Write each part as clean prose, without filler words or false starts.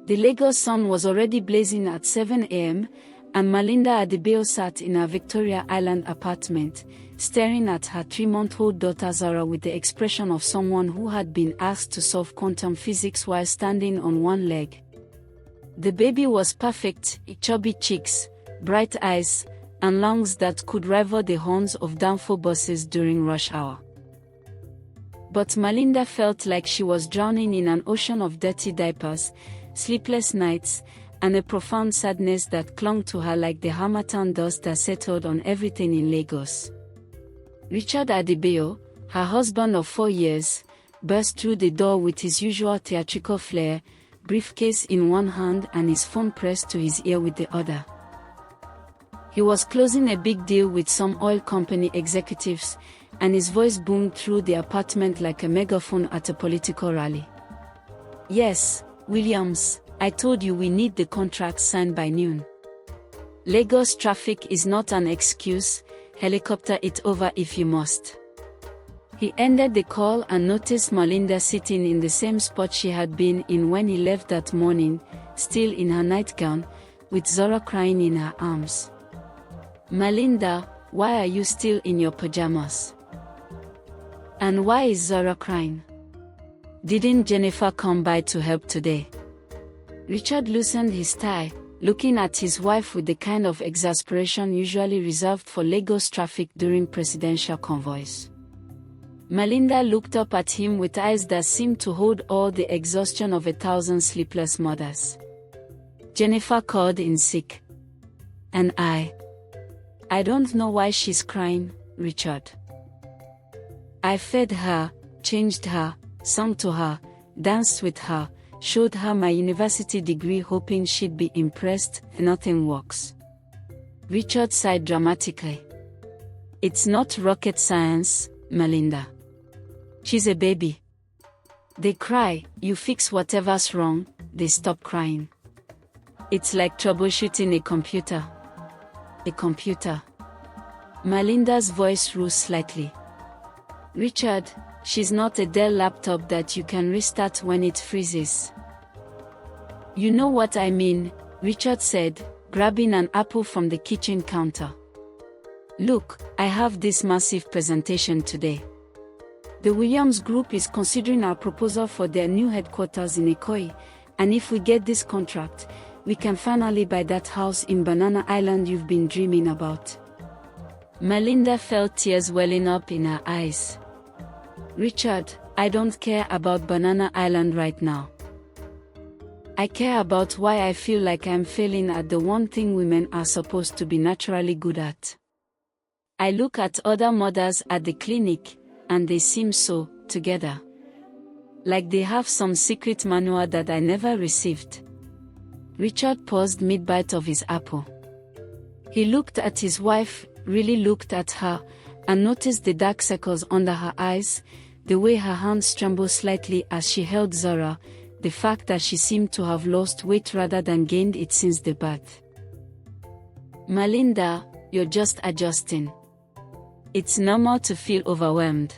The Lagos sun was already blazing at 7 a.m., and Malinda Adebayo sat in her Victoria Island apartment, staring at her 3-month-old daughter Zara with the expression of someone who had been asked to solve quantum physics while standing on one leg. The baby was perfect, chubby cheeks, bright eyes, and lungs that could rival the horns of downfall buses during rush hour. But Malinda felt like she was drowning in an ocean of dirty diapers, sleepless nights, and a profound sadness that clung to her like the harmattan dust that settled on everything in Lagos. Richard Adebayo, her husband of 4 years, burst through the door with his usual theatrical flair, briefcase in one hand and his phone pressed to his ear with the other. He was closing a big deal with some oil company executives, and his voice boomed through the apartment like a megaphone at a political rally. "Yes, Williams, I told you we need the contract signed by noon. Lagos traffic is not an excuse, helicopter it over if you must." He ended the call and noticed Malinda sitting in the same spot she had been in when he left that morning, still in her nightgown, with Zora crying in her arms. "Malinda, why are you still in your pajamas? And why is Zora crying? Didn't Jennifer come by to help today?" Richard loosened his tie, looking at his wife with the kind of exasperation usually reserved for Lagos traffic during presidential convoys. Malinda looked up at him with eyes that seemed to hold all the exhaustion of 1,000 sleepless mothers. "Jennifer called in sick. And I don't know why she's crying, Richard. I fed her, changed her, sung to her, danced with her, showed her my university degree hoping she'd be impressed. Nothing works." Richard sighed dramatically. "It's not rocket science, Malinda. She's a baby. They cry, you fix whatever's wrong, they stop crying. It's like troubleshooting a computer." "A computer?" Malinda's voice rose slightly. "Richard, she's not a Dell laptop that you can restart when it freezes." "You know what I mean," Richard said, grabbing an apple from the kitchen counter. "Look, I have this massive presentation today. The Williams Group is considering our proposal for their new headquarters in Ikoyi, and if we get this contract, we can finally buy that house in Banana Island you've been dreaming about." Malinda felt tears welling up in her eyes. "Richard, I don't care about Banana Island right now. I care about why I feel like I'm failing at the one thing women are supposed to be naturally good at. I look at other mothers at the clinic, and they seem so together. Like they have some secret manual that I never received." Richard paused mid-bite of his apple. He looked at his wife, really looked at her, and noticed the dark circles under her eyes, the way her hands trembled slightly as she held Zora, the fact that she seemed to have lost weight rather than gained it since the birth. "Malinda, you're just adjusting. It's normal to feel overwhelmed.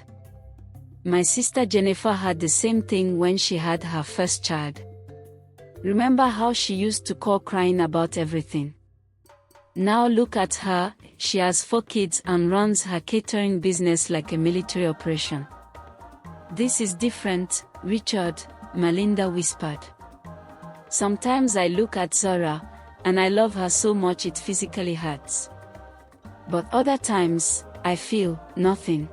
My sister Jennifer had the same thing when she had her first child. Remember how she used to call crying about everything? Now look at her, she has 4 kids and runs her catering business like a military operation." "This is different, Richard," Malinda whispered. "Sometimes I look at Zora, and I love her so much it physically hurts. But other times, I feel nothing.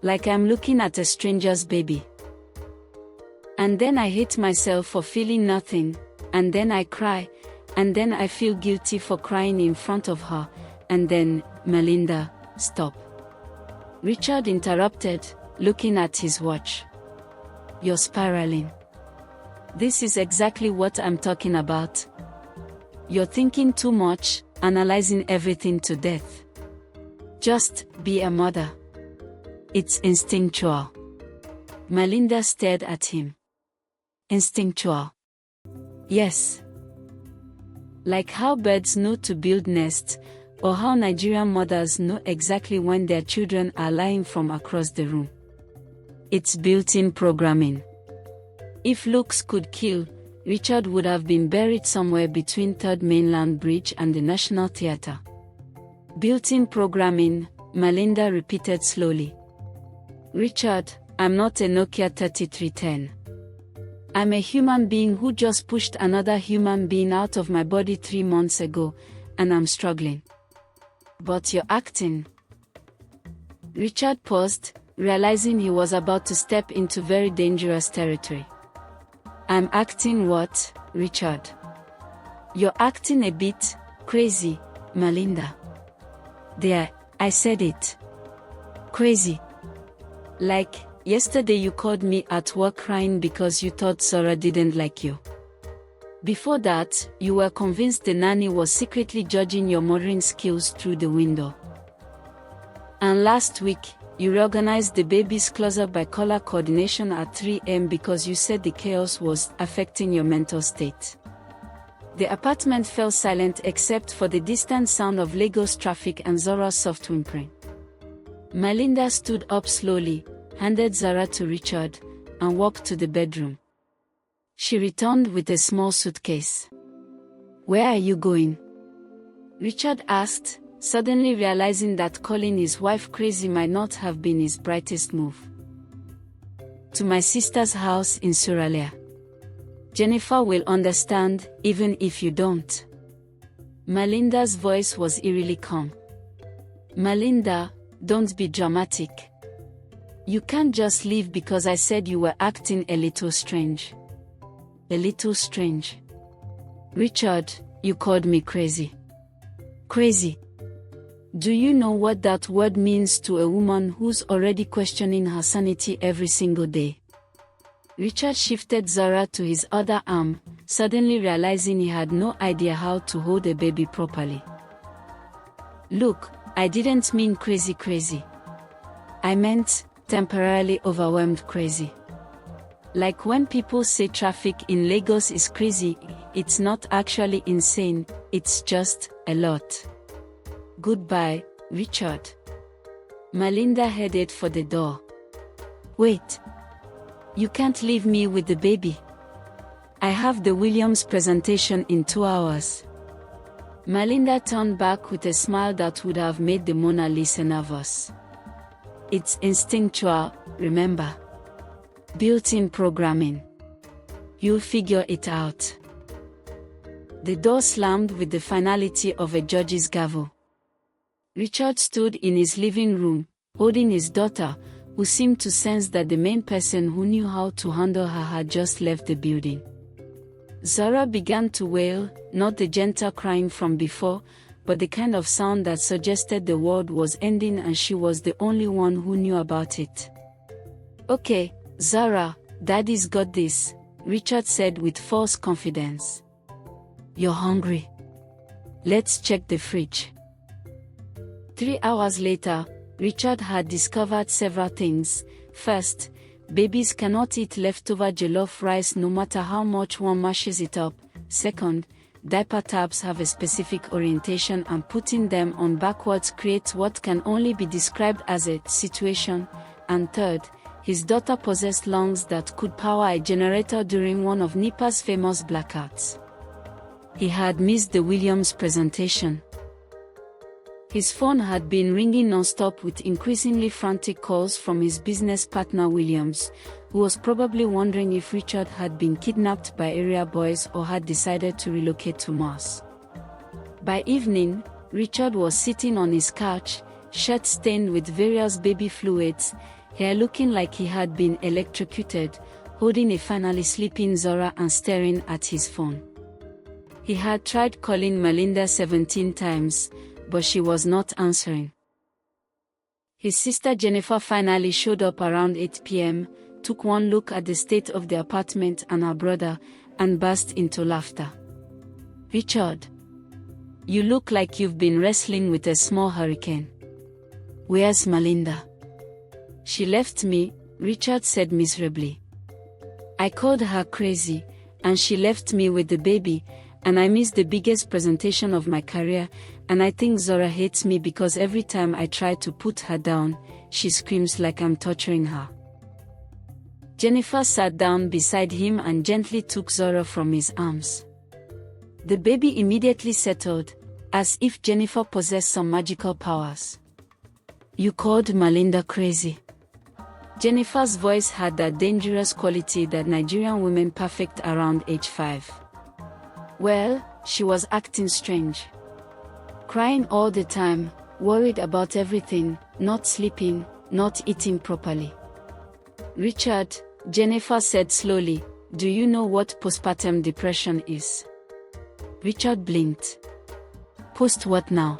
Like I'm looking at a stranger's baby. And then I hate myself for feeling nothing, and then I cry, and then I feel guilty for crying in front of her, and then, Malinda, stop." Richard interrupted, looking at his watch. "You're spiraling. This is exactly what I'm talking about. You're thinking too much, analyzing everything to death. Just be a mother. It's instinctual." Malinda stared at him. "Instinctual?" "Yes. Like how birds know to build nests, or how Nigerian mothers know exactly when their children are lying from across the room. It's built-in programming. If looks could kill, Richard would have been buried somewhere between Third Mainland Bridge and the National Theatre. Built-in programming, Melinda repeated slowly. Richard, I'm not a Nokia 3310. I'm a human being who just pushed another human being out of my body 3 months ago, and I'm struggling. But you're acting. Richard paused, realizing he was about to step into very dangerous territory. I'm acting what, Richard? You're acting a bit crazy, Melinda. There, I said it. Crazy. Like, yesterday you called me at work crying because you thought Zora didn't like you. Before that, you were convinced the nanny was secretly judging your mothering skills through the window. And last week, you reorganized the baby's closet by color coordination at 3 a.m. because you said the chaos was affecting your mental state. The apartment fell silent except for the distant sound of Lagos traffic and Zora's soft whimpering. Melinda stood up slowly, handed Zora to Richard, and walked to the bedroom. She returned with a small suitcase. Where are you going? Richard asked, suddenly realizing that calling his wife crazy might not have been his brightest move. To my sister's house in Suralia. Jennifer will understand, even if you don't. Melinda's voice was eerily calm. Melinda, don't be dramatic. You can't just leave because I said you were acting a little strange. A little strange. Richard, you called me crazy. Crazy. Do you know what that word means to a woman who's already questioning her sanity every single day? Richard shifted Zora to his other arm, suddenly realizing he had no idea how to hold a baby properly. Look, I didn't mean crazy. I meant temporarily overwhelmed crazy. Like when people say traffic in Lagos is crazy, it's not actually insane, it's just a lot. Goodbye, Richard. Melinda headed for the door. Wait. You can't leave me with the baby. I have the Williams presentation in 2 hours. Melinda turned back with a smile that would have made the Mona Lisa nervous. It's instinctual, remember. Built-in programming. You'll figure it out. The door slammed with the finality of a judge's gavel. Richard stood in his living room, holding his daughter, who seemed to sense that the main person who knew how to handle her had just left the building. Zora began to wail, not the gentle crying from before, but the kind of sound that suggested the world was ending and she was the only one who knew about it. Okay, Zora, Daddy's got this, Richard said with false confidence. You're hungry. Let's check the fridge. 3 hours later, Richard had discovered several things. First, babies cannot eat leftover jollof rice no matter how much one mashes it up. Second, diaper tabs have a specific orientation and putting them on backwards creates what can only be described as a situation. And third, his daughter possessed lungs that could power a generator during one of NEPA's famous blackouts. He had missed the Williams presentation. His phone had been ringing non-stop with increasingly frantic calls from his business partner Williams, who was probably wondering if Richard had been kidnapped by area boys or had decided to relocate to Mars. By evening, Richard was sitting on his couch, shirt stained with various baby fluids, hair looking like he had been electrocuted, holding a finally sleeping Zora and staring at his phone. He had tried calling Melinda 17 times, but she was not answering. His sister Jennifer finally showed up around 8 p.m., took one look at the state of the apartment and her brother, and burst into laughter. Richard, you look like you've been wrestling with a small hurricane. Where's Melinda? She left me, Richard said miserably. I called her crazy, and she left me with the baby, and I missed the biggest presentation of my career, and I think Zora hates me because every time I try to put her down, she screams like I'm torturing her. Jennifer sat down beside him and gently took Zora from his arms. The baby immediately settled, as if Jennifer possessed some magical powers. "You called Malinda crazy." Jennifer's voice had that dangerous quality that Nigerian women perfect around age 5. Well, she was acting strange. Crying all the time, worried about everything, not sleeping, not eating properly. "Richard," Jennifer said slowly, "do you know what postpartum depression is?" Richard blinked. "Post what now?"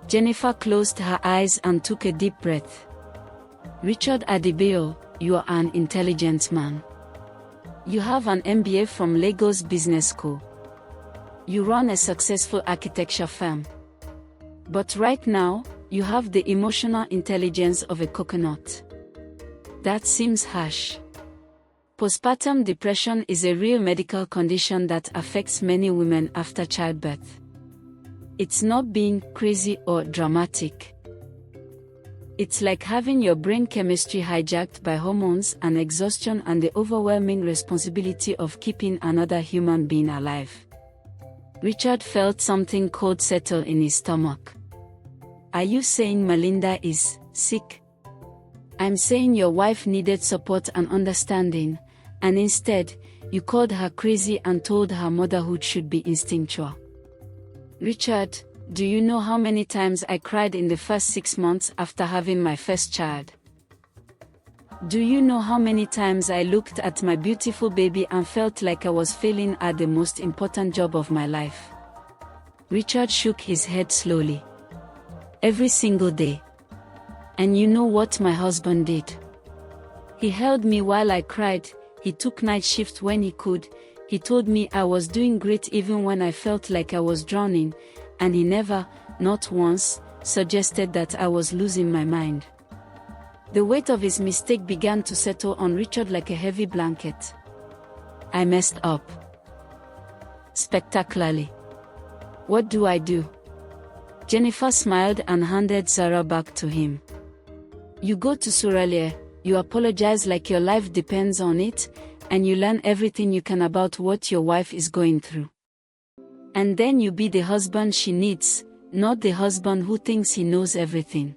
Jennifer closed her eyes and took a deep breath. "Richard Adebayo, you are an intelligent man. You have an MBA from Lagos Business School. You run a successful architecture firm. But right now, you have the emotional intelligence of a coconut. That seems harsh." Postpartum depression is a real medical condition that affects many women after childbirth. It's not being crazy or dramatic. It's like having your brain chemistry hijacked by hormones and exhaustion and the overwhelming responsibility of keeping another human being alive. Richard felt something cold settle in his stomach. "Are you saying Malinda is sick?" "I'm saying your wife needed support and understanding, and instead, you called her crazy and told her motherhood should be instinctual." "Richard, do you know how many times I cried in the first 6 months after having my first child? Do you know how many times I looked at my beautiful baby and felt like I was failing at the most important job of my life?" Richard shook his head slowly. "Every single day. And you know what my husband did? He held me while I cried, he took night shift when he could, he told me I was doing great even when I felt like I was drowning, and he never, not once, suggested that I was losing my mind." The weight of his mistake began to settle on Richard like a heavy blanket. "I messed up. Spectacularly. What do I do?" Jennifer smiled and handed Zara back to him. "You go to Suralia, you apologize like your life depends on it, and you learn everything you can about what your wife is going through. And then you be the husband she needs, not the husband who thinks he knows everything."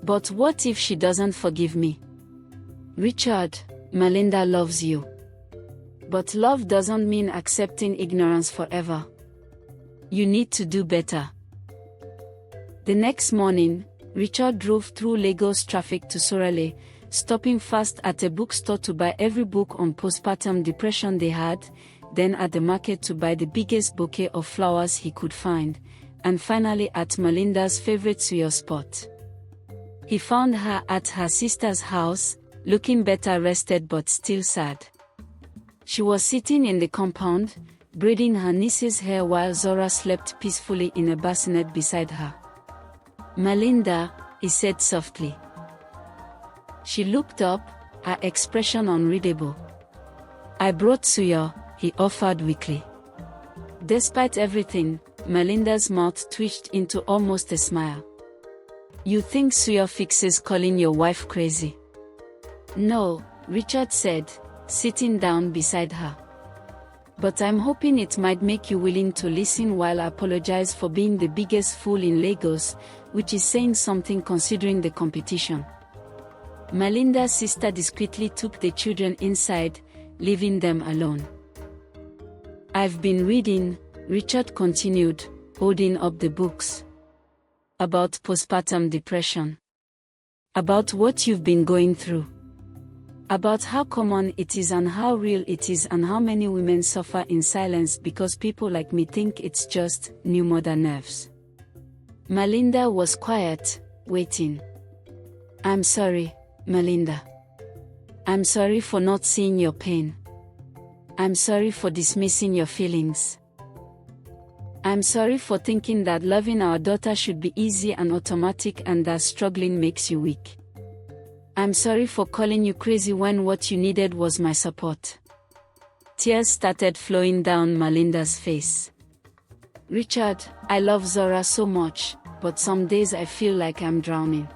"But what if she doesn't forgive me?" "Richard, Malinda loves you. But love doesn't mean accepting ignorance forever. You need to do better." The next morning, Richard drove through Lagos traffic to Sorale, stopping first at a bookstore to buy every book on postpartum depression they had, then at the market to buy the biggest bouquet of flowers he could find, and finally at Malinda's favorite suyo spot. He found her at her sister's house, looking better rested but still sad. She was sitting in the compound, braiding her niece's hair while Zora slept peacefully in a bassinet beside her. "Malinda," he said softly. She looked up, her expression unreadable. "I brought suyo," he offered weakly. Despite everything, Malinda's mouth twitched into almost a smile. "You think suyo fixes calling your wife crazy?" "No," Richard said, sitting down beside her. "But I'm hoping it might make you willing to listen while I apologize for being the biggest fool in Lagos, which is saying something considering the competition." Malinda's sister discreetly took the children inside, leaving them alone. "I've been reading," Richard continued, holding up the books. "About postpartum depression. About what you've been going through. About how common it is and how real it is and how many women suffer in silence because people like me think it's just new mother nerves." Malinda was quiet, waiting. "I'm sorry, Malinda. I'm sorry for not seeing your pain. I'm sorry for dismissing your feelings. I'm sorry for thinking that loving our daughter should be easy and automatic and that struggling makes you weak. I'm sorry for calling you crazy when what you needed was my support." Tears started flowing down Malinda's face. "Richard, I love Zora so much, but some days I feel like I'm drowning.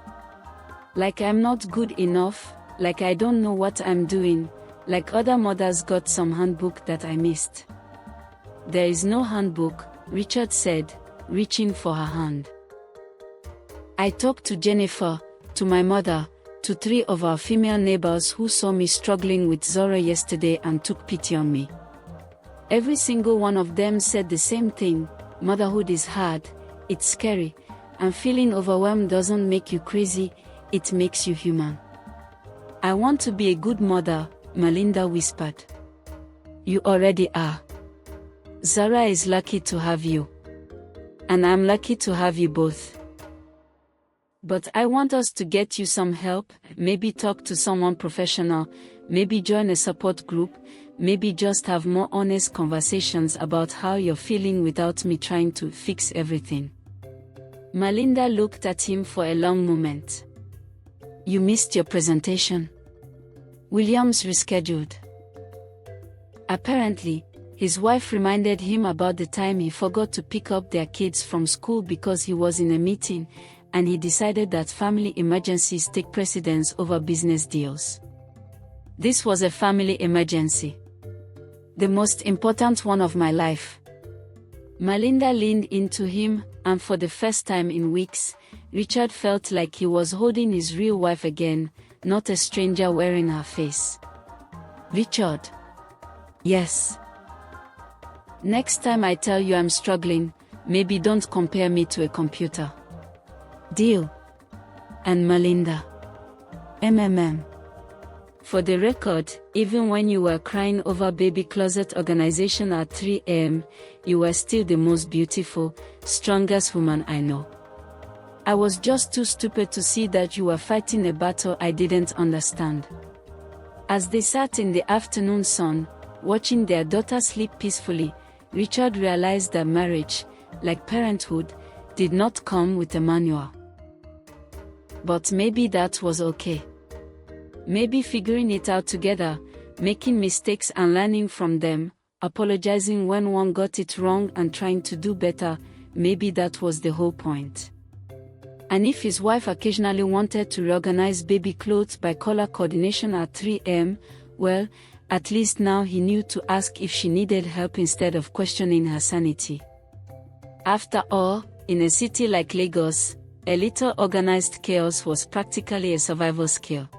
Like I'm not good enough, Like I don't know what I'm doing, like other mothers got some handbook that I missed. There is no handbook, Richard said, reaching for her hand. I talked to Jennifer, to my mother, to 3 of our female neighbors who saw me struggling with Zora yesterday and took pity on me. Every single one of them said the same thing: motherhood is hard, it's scary, and feeling overwhelmed doesn't make you crazy, it makes you human. I want to be a good mother, Melinda whispered. You already are. Zara is lucky to have you. And I'm lucky to have you both. But I want us to get you some help, maybe talk to someone professional, maybe join a support group, maybe just have more honest conversations about how you're feeling without me trying to fix everything. Melinda looked at him for a long moment. You missed your presentation. Williams rescheduled. Apparently, his wife reminded him about the time he forgot to pick up their kids from school because he was in a meeting, and he decided that family emergencies take precedence over business deals. This was a family emergency. The most important one of my life. Melinda leaned into him, and for the first time in weeks, Richard felt like he was holding his real wife again, not a stranger wearing her face. Richard. Yes. Next time I tell you I'm struggling, maybe don't compare me to a computer. Deal. And Melinda. MMM. For the record, even when you were crying over baby closet organization at 3 a.m., you were still the most beautiful, strongest woman I know. I was just too stupid to see that you were fighting a battle I didn't understand. As they sat in the afternoon sun, watching their daughter sleep peacefully, Richard realized that marriage, like parenthood, did not come with a manual. But maybe that was okay. Maybe figuring it out together, making mistakes and learning from them, apologizing when one got it wrong and trying to do better, maybe that was the whole point. And if his wife occasionally wanted to reorganize baby clothes by color coordination at 3 a.m., well, at least now he knew to ask if she needed help instead of questioning her sanity. After all, in a city like Lagos, a little organized chaos was practically a survival skill.